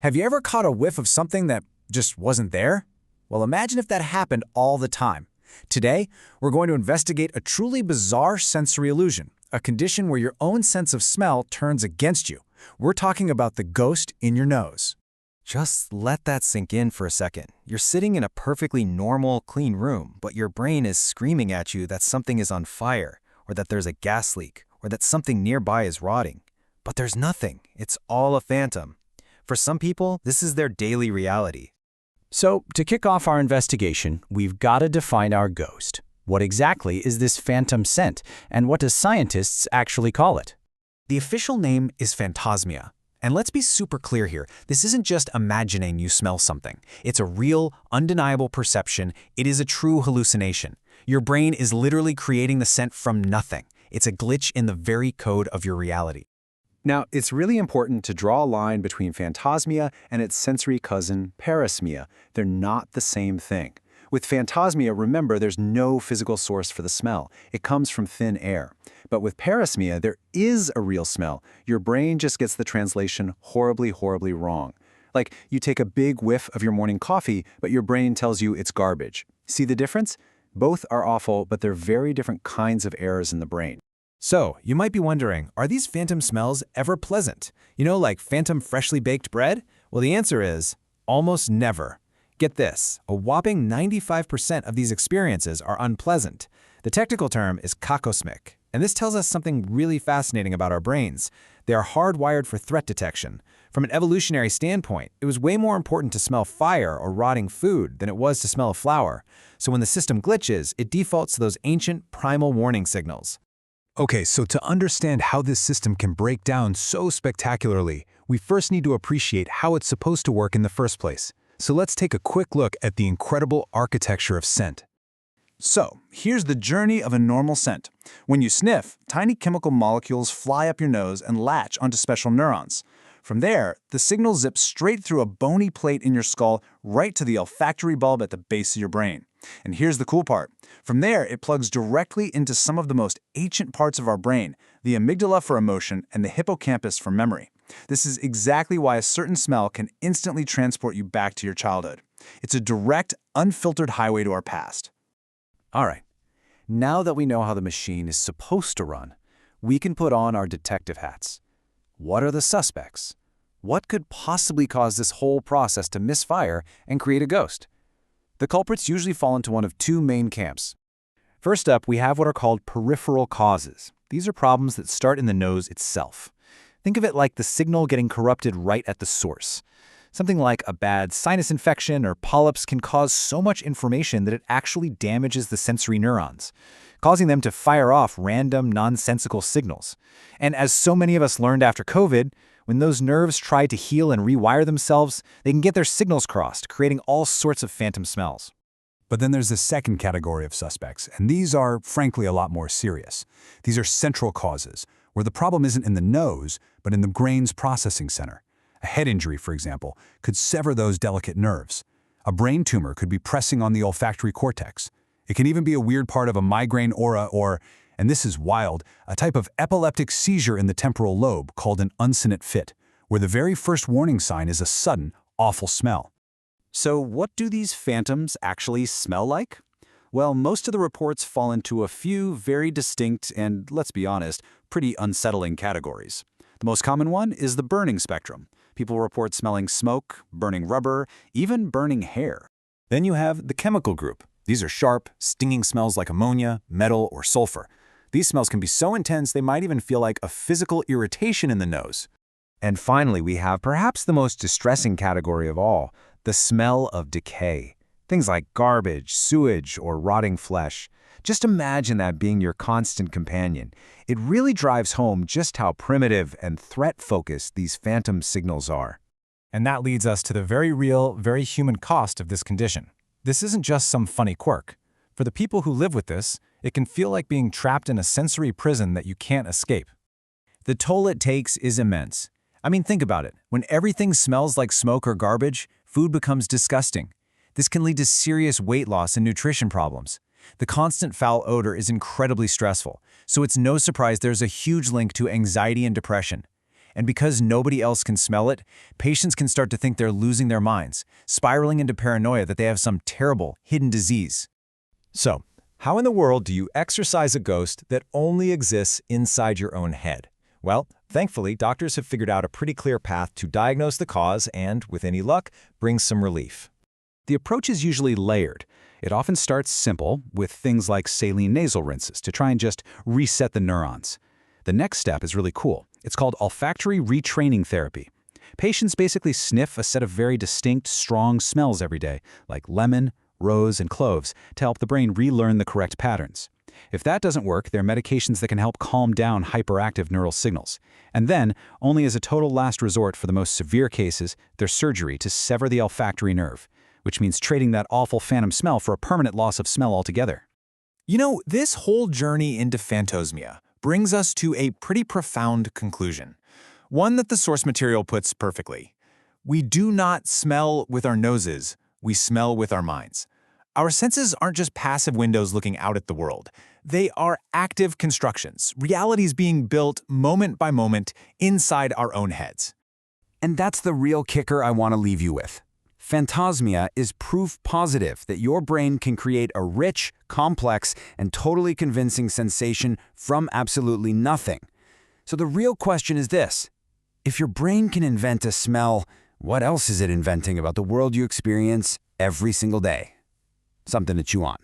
Have you ever caught a whiff of something that just wasn't there? Well, imagine if that happened all the time. Today, we're going to investigate a truly bizarre sensory illusion, a condition where your own sense of smell turns against you. We're talking about the ghost in your nose. Just let that sink in for a second. You're sitting in a perfectly normal, clean room, but your brain is screaming at you that something is on fire, or that there's a gas leak, or that something nearby is rotting. But there's nothing. It's all a phantom. For some people, this is their daily reality. So, to kick off our investigation, we've got to define our ghost. What exactly is this phantom scent, and what do scientists actually call it? The official name is Phantosmia. And let's be super clear here, this isn't just imagining you smell something. It's a real, undeniable perception. It is a true hallucination. Your brain is literally creating the scent from nothing. It's a glitch in the very code of your reality. Now, it's really important to draw a line between phantosmia and its sensory cousin, parosmia. They're not the same thing. With phantosmia, remember, there's no physical source for the smell. It comes from thin air. But with parosmia, there is a real smell. Your brain just gets the translation horribly, horribly wrong. Like, you take a big whiff of your morning coffee, but your brain tells you it's garbage. See the difference? Both are awful, but they're very different kinds of errors in the brain. So, you might be wondering, are these phantom smells ever pleasant? You know, like phantom freshly baked bread? Well, the answer is almost never. Get this, a whopping 95% of these experiences are unpleasant. The technical term is kakosmic, and this tells us something really fascinating about our brains. They are hardwired for threat detection. From an evolutionary standpoint, it was way more important to smell fire or rotting food than it was to smell a flower. So when the system glitches, it defaults to those ancient primal warning signals. Okay, so to understand how this system can break down so spectacularly, we first need to appreciate how it's supposed to work in the first place. So let's take a quick look at the incredible architecture of scent. So, here's the journey of a normal scent. When you sniff, tiny chemical molecules fly up your nose and latch onto special neurons. From there, the signal zips straight through a bony plate in your skull right to the olfactory bulb at the base of your brain. And here's the cool part. From there, it plugs directly into some of the most ancient parts of our brain, the amygdala for emotion and the hippocampus for memory. This is exactly why a certain smell can instantly transport you back to your childhood. It's a direct, unfiltered highway to our past. All right, now that we know how the machine is supposed to run, we can put on our detective hats. What are the suspects? What could possibly cause this whole process to misfire and create a ghost? The culprits usually fall into one of two main camps. First up, we have what are called peripheral causes. These are problems that start in the nose itself. Think of it like the signal getting corrupted right at the source. Something like a bad sinus infection or polyps can cause so much inflammation that it actually damages the sensory neurons, causing them to fire off random, nonsensical signals. And as so many of us learned after COVID, when those nerves try to heal and rewire themselves, they can get their signals crossed, creating all sorts of phantom smells. But then there's the second category of suspects, and these are, frankly, a lot more serious. These are central causes, where the problem isn't in the nose, but in the brain's processing center. A head injury, for example, could sever those delicate nerves. A brain tumor could be pressing on the olfactory cortex. It can even be a weird part of a migraine aura or, and this is wild, a type of epileptic seizure in the temporal lobe called an uncinate fit, where the very first warning sign is a sudden, awful smell. So what do these phantoms actually smell like? Well, most of the reports fall into a few very distinct and, let's be honest, pretty unsettling categories. The most common one is the burning spectrum. People report smelling smoke, burning rubber, even burning hair. Then you have the chemical group. These are sharp, stinging smells like ammonia, metal, or sulfur. These smells can be so intense they might even feel like a physical irritation in the nose. And finally, we have perhaps the most distressing category of all, the smell of decay. Things like garbage, sewage, or rotting flesh. Just imagine that being your constant companion. It really drives home just how primitive and threat-focused these phantom signals are. And that leads us to the very real, very human cost of this condition. This isn't just some funny quirk. For the people who live with this, it can feel like being trapped in a sensory prison that you can't escape. The toll it takes is immense. I mean, think about it. When everything smells like smoke or garbage, food becomes disgusting. This can lead to serious weight loss and nutrition problems. The constant foul odor is incredibly stressful, so it's no surprise there's a huge link to anxiety and depression. And because nobody else can smell it, patients can start to think they're losing their minds, spiraling into paranoia that they have some terrible, hidden disease. So, how in the world do you exorcise a ghost that only exists inside your own head? Well, thankfully, doctors have figured out a pretty clear path to diagnose the cause and, with any luck, bring some relief. The approach is usually layered. It often starts simple, with things like saline nasal rinses to try and just reset the neurons. The next step is really cool. It's called olfactory retraining therapy. Patients basically sniff a set of very distinct, strong smells every day, like lemon, rose, and cloves, to help the brain relearn the correct patterns. If that doesn't work, there are medications that can help calm down hyperactive neural signals. And then, only as a total last resort for the most severe cases, there's surgery to sever the olfactory nerve, which means trading that awful phantom smell for a permanent loss of smell altogether. You know, this whole journey into phantosmia brings us to a pretty profound conclusion, one that the source material puts perfectly. We do not smell with our noses, we smell with our minds. Our senses aren't just passive windows looking out at the world. They are active constructions, realities being built moment by moment inside our own heads. And that's the real kicker I want to leave you with. Phantosmia is proof positive that your brain can create a rich, complex, and totally convincing sensation from absolutely nothing. So the real question is this: if your brain can invent a smell, what else is it inventing about the world you experience every single day? Something to chew on.